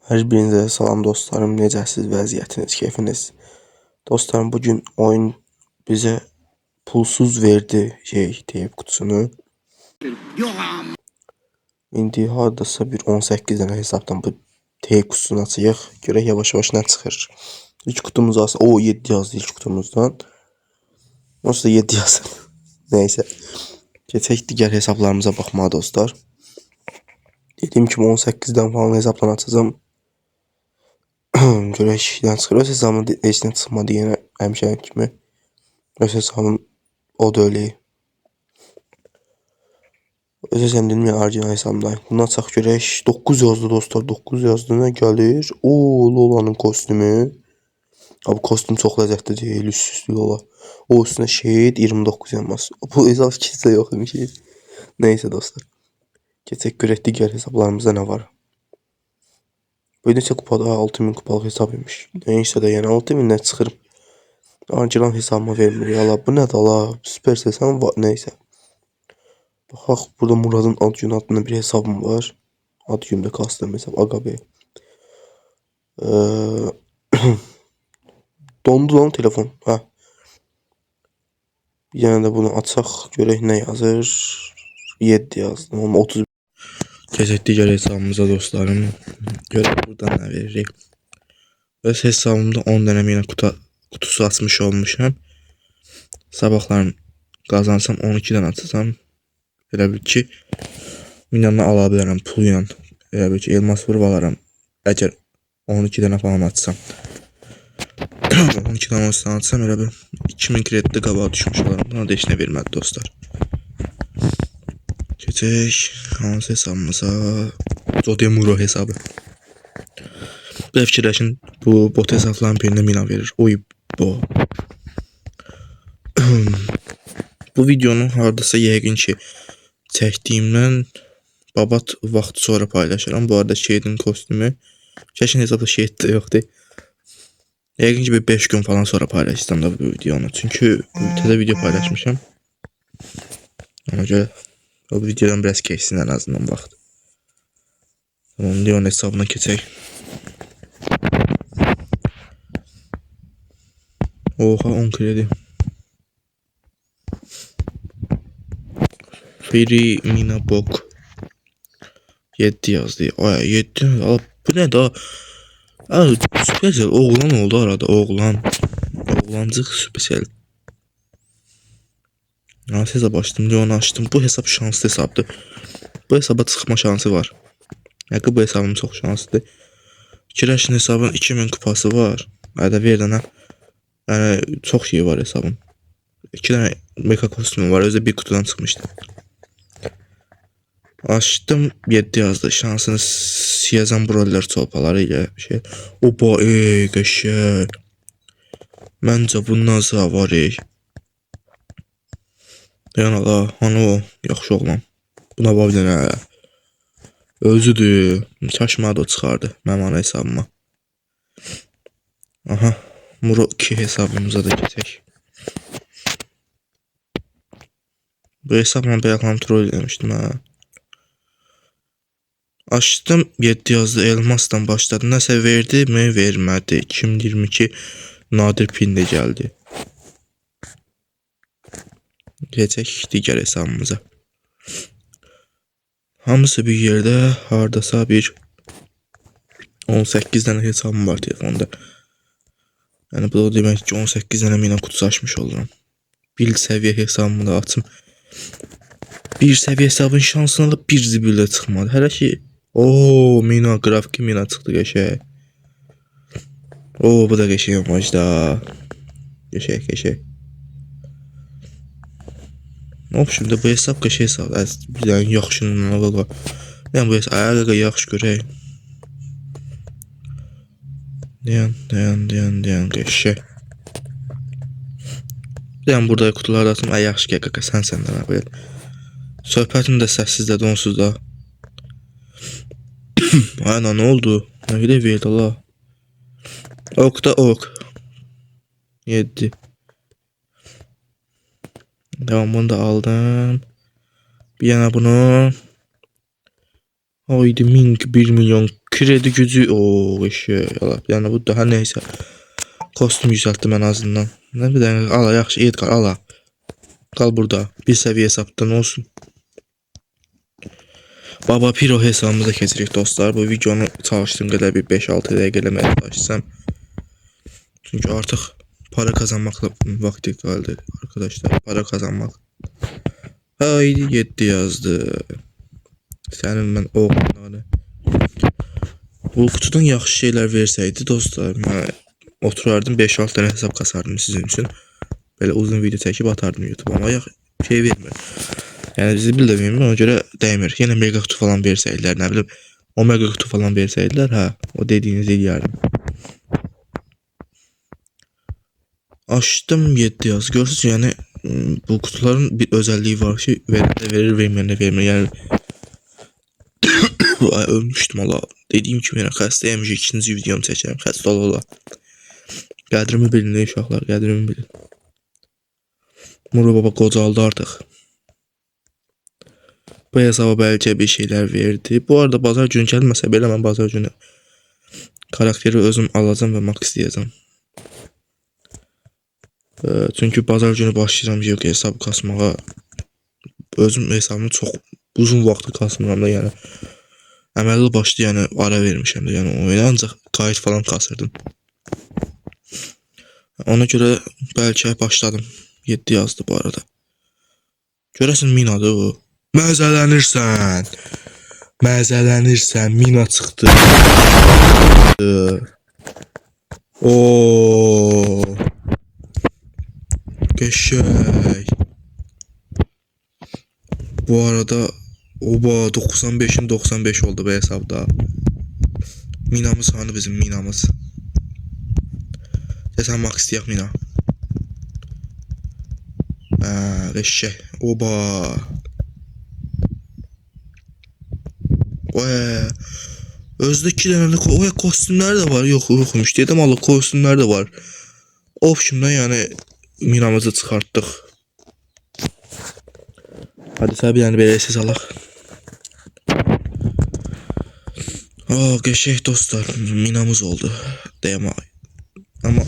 Hər birinizə salam dostlarım, necəsiz, vəziyyətiniz, keyfiniz? Dostlarım, bugün oyun bizə pulsuz verdi teyp kutusunu. İndi hardasa bir 18 dənə hesabdan bu teyp kutusunu açıyıq. Görək yavaş-yavaş nə çıxır. İlk kutumuz alsa, 7 yazdı ilk kutumuzdan. Olsa 7 yazdı. Neyse. Keçək digər hesablarımıza baxmağa dostlar. Dediyim kimi 18'dən falan hesabdan açacağım. Görək nə çıxır. Öz hesabımın heç nə çıxmadı yenə həmişəki kimi. Öz hesabım o da öyle. Öz hesabım dedim ya, orijinal hesabımdayım. Bunu açaq görək. 9 yazdı dostlar. 9 yazdı, nə gəlir? Lola'nın kostümü. Abi kostüm çox ləzzətli deyil, üst-üstü Lola. O üstünə şehit 29 yanmaz. Bu hesab kimsə yox imiş. Neyse dostlar. Keçək görək digər hesablarımızda nə var. Bu neçə kupada? 6000 kupalıq hesab imiş. Neyse də yəni 6000'dən çıxırım. Orijinal hesabıma vermir. Yala bu nədir la? Süper hesabım var. Neyse. Baxaq, burada Murad'ın Adyun adında bir hesabım var. Adyun'da custom hesab. Agabe. Dondu lan telefon. Ha. Yəni də bunu açaq. Görək nə yazır. 7 yazdım. Ama 30. Keçək digər hesabımıza dostlarım. Görək buradan nə veririk. Öz hesabımda 10 dənə mina kutusu açmış olmuşam. Sabahların qazansam 12'den açsam. Elə bil ki minanı ala bilərəm pulla. Elə bil ki elmas vurub alaram. Əgər 12 dənə falan açsam. 12 dənə açsam elə bil 2000 kreditdə qabağa düşmüş olaram. Buna da heç nə vermədi dostlar. Keçək hansı hesabımıza? Zodemuro hesabı. Bir fikirləşin, bu bot hesabların birində mina verir. Oy bu. Bu videonu hardasa yəqin ki çəkdiyimdən babat vaxt sonra paylaşıram. Bu arada Shading kostümü. Keşin hesabda Shade de yoxdur. Yəqin ki bir 5 gün falan sonra paylaşacağım da bu videonu. Çünkü təzə video paylaşmışam. Ona görə o videodan biraz keçsin en azından vaxt. Tamam, Leon hesabına keçək. Oha 10 kredi. Free Mina Bok 7 yazdı. Ay 7. Aa, bu ne daha? Aa, spesial oğlan oldu arada, oğlan. Oğlancıq spesial. Hansı hesab açdım? Leon'u açtım. Bu hesab şanslı hesabdır. Bu hesaba çıxma şansı var. Yəni bu hesabım çox şanslıdır. Kireşin hesabın 2000 kupası var. Ayda bir dənə. Yəni çox şey var hesabın. 2 dənə mega kostümü var. Özü bir kutudan çıxmışdı. Açtım 7 yazdı. Şansını yazan broller çolpaları ilə bir şey. Oba qəşəng. Məncə bundan sağ var. Yəni la, hani o yaxşı oğlan. Buna bax bir dənə. Özüdür. Çaşmadı o çıxardı mənim ana hesabıma. Aha. Muro 2 hesabımıza da keçək. Bu hesabla bir kontrol eləmişdim ha. Açtım 7 yazdı, elmasdan başladı. Nəsə verdi mi? Vermədi. 2022 nadir pin də gəldi. Keçək digər hesabımıza. Hamısı bir yerdə, hardasa bir 18 dənə hesabım var telefonda. Yəni bu da demək ki 18 dənə mina kutusu açmış olurum. Bir səviyyə hesabımı da açım. Bir səviyyə hesabın şansına da bir zibillə çıxmadı. Hələ ki mina grafiki mina çıxdı qəşəng. Bu da qəşəng imajda. Qəşəng. Şimdi bu hesab qəşəng hesab. Bir dənə yaxşının qaqa. Yəni bu hesab qaqa yaxşı görək. Dayan qəşəng. Yəni burada kutularda atım. Yaxşı qaqa sən də belə. Söhbətin də səssiz də donsuz da. Aynen ne oldu? Ne kadar verdi la? Ok da ok. 7. Tamam, bunu da aldım. Bir yana bunu. Haydi mink 1 milyon kredi gücü o eşi. Yani bu daha neyse. Kostüm yükseltdim en azından. Ne bir tane ala yaxşı Edgar ala. Kal burada. Bir seviye hesaptan olsun. Baba Piro hesabımıza keçirik dostlar. Bu videonu çalıştığım kadar bir 5-6 dəqiqə eləməyə çalışsam. Çünkü artık para kazanmakla vakti geldi arkadaşlar. Para kazanmak. Haydi 7 yazdı. Senin ben oğlanları. Bu kutudan yaxşı şeyler verseydi dostlar. Ben oturardım 5-6 tane hesap kasardım sizin için. Böyle uzun video çekip atardım YouTube ama şey vermir. Yani bizi bilmiyorum ona göre değmir. Yine mega kutu falan verseydiler ne bileyim. Omega kutu falan verseydiler ha o dediğinizi yarım. Açtım 7 yaz. Görürsünüz yani bu kutuların bir özelliği var ki verir vermeyene yani ay, ölmüştüm Allah. Dediğim gibi yani xəstəyəmiş ikinci videomu çəkərəm. Xəstə ola. Qədrimi bilin uşaqlar, qədrimi bilin. Muro baba qocaldı artıq. Bu hesaba belki bir şeyler verdi. Bu arada bazar günü gəlməsə belə mən bazar günü karakteri özüm alacağım və max istəyəcəm. Çünkü bazar günü başlayacağım yok hesab kasmağa. Özüm hesabımı çok uzun vaxtı kasmıram da yani. Əməlli başlı yəni ara vermişəm də yəni oyuna ancaq qayıt falan kasırdım. Ona göre belki başladım. 7 yazdı bu arada. Görəsən minadır o. Məzələnirsən. Məzələnirsən mina çıxdı. Oo. Geçək. Bu arada oba 95'in 95 oldu bu hesabda. Minamız hani bizim minamız. Sen max istəyək mina. Geçək. Oba. Oy. Özde 2 tane kostümler de var. Yokmuş dedim Allah kostümler de var. Option'dan yani minamızı çıkarttık. Hadi tabi yani böyle ses alaq. Geçək dostlar. Minamız oldu. Deyəm ama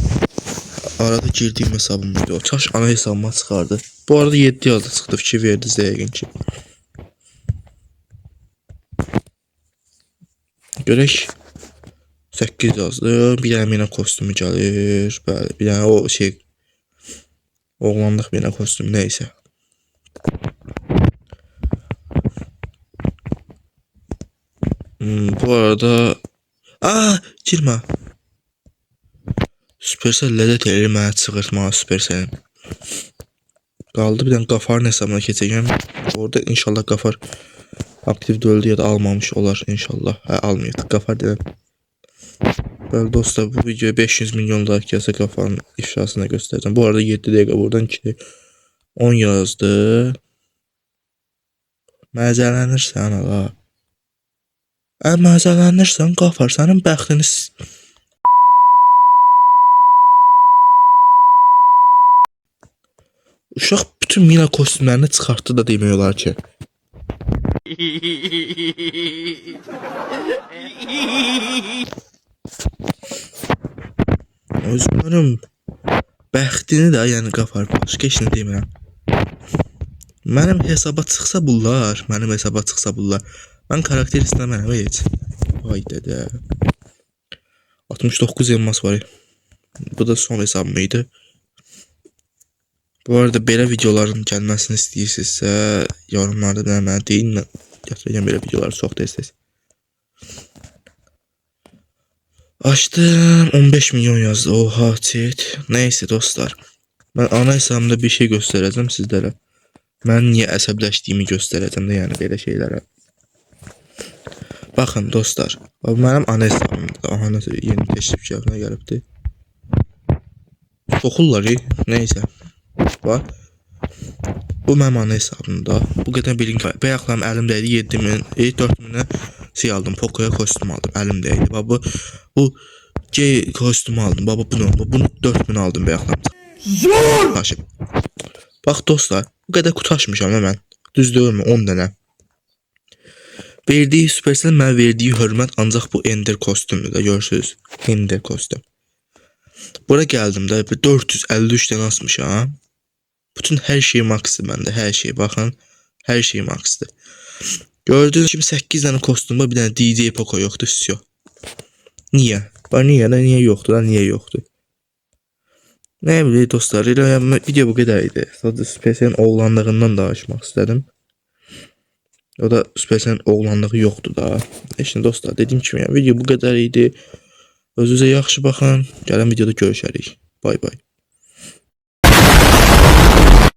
arada girdiğim hesabımdı. O çaş ana hesabıma çıkardı. Bu arada 7 yazdı çıktı. Fikir verdi yəqin ki. Görək. 8 yazdı. Bir tane mina kostümü gəlir. Bəli, bir tane o şey oğlanlıq mina kostümü neyse. Bu arada girmə. Supercell ləzzət eləyir mənə çıxırtmağa Supercell'in. Qaldı bir dənə Qafarın hesabına keçəcəm. Orada inşallah Qafar aktiv öldü ya da almamış olar inşallah. Almıyor. Qafar deyəm. Bəli dostlar bu videoya 500 milyon like gəlsə Qafarın ifşasına göstərəcəm. Bu arada 7 dəqiqə buradan 2 10 yazdı. Məzələnirsən ala. Məzələnirsən Qafar sənin bəxtiniz. Uşaq bütün mina kostümlərini çıxartdı da demək olar ki. Özümün bəxtini də yəni Qafar başqa heç nə demirəm. Mənim hesaba çıxsa bunlar, mən karakter istəmərəm heç. Vay dədə. 69 elmas var. Bu da son hesabım idi. Bu arada belə videoların gəlməsini istəyirsinizsə, yorumlarda mənə deyin, mən gətirəcəm belə videoları çox tez-tez. Açtım 15 milyon yazdı. Oha chat. Neyse dostlar. Ben ana hesabımda bir şey göstereceğim sizlere. Ben niye əsəbləşdiyimi göstereceğim de yani böyle şeylere. Bakın dostlar. Benim ana hesabımda. Aha nasıl yeni teşrif şərfinə gəlibdi. Soxullar neyse. Var. Bu mənim ana hesabımda. Bu qədər bilin ki. Bayaqlarım əlimdəydi 7000, 4000'e şey aldım. Poco'ya kostüm aldım. Əlimdəydi. Baba bu G kostümü aldım. Baba bunu 4000 aldım bayaqlarım. Zor. Bak dostlar. Bu qədər kutu açmışam mən. Düz deyilmi 10 dənə. verdiyi Supercell mənə verdiyi hörmət ancaq bu Ender kostyumdur da, görürsüz? Ender kostyum. Bura gəldim də 453 dənə asmışam. Bütün hər şey maksdır məndə, hər şey. Baxın, hər şey maksdır. Gördüyünüz kimi 8 dənə kostyumda bir dənə DJ Poco yoxdur, всё. Niyə? Niyə yoxdur da, niyə yoxdur? Nə bileyim dostlar, video bu qədər idi. Sadəcə Supercell'in oğlanlığından danışmaq istədim. O da Supercell'in oğlanlığı yoxdur da. İşte dostlar, dediyim kimi video bu qədər idi. Özünüzə yaxşı baxın. Gələn videoda görüşərik. Bay bay.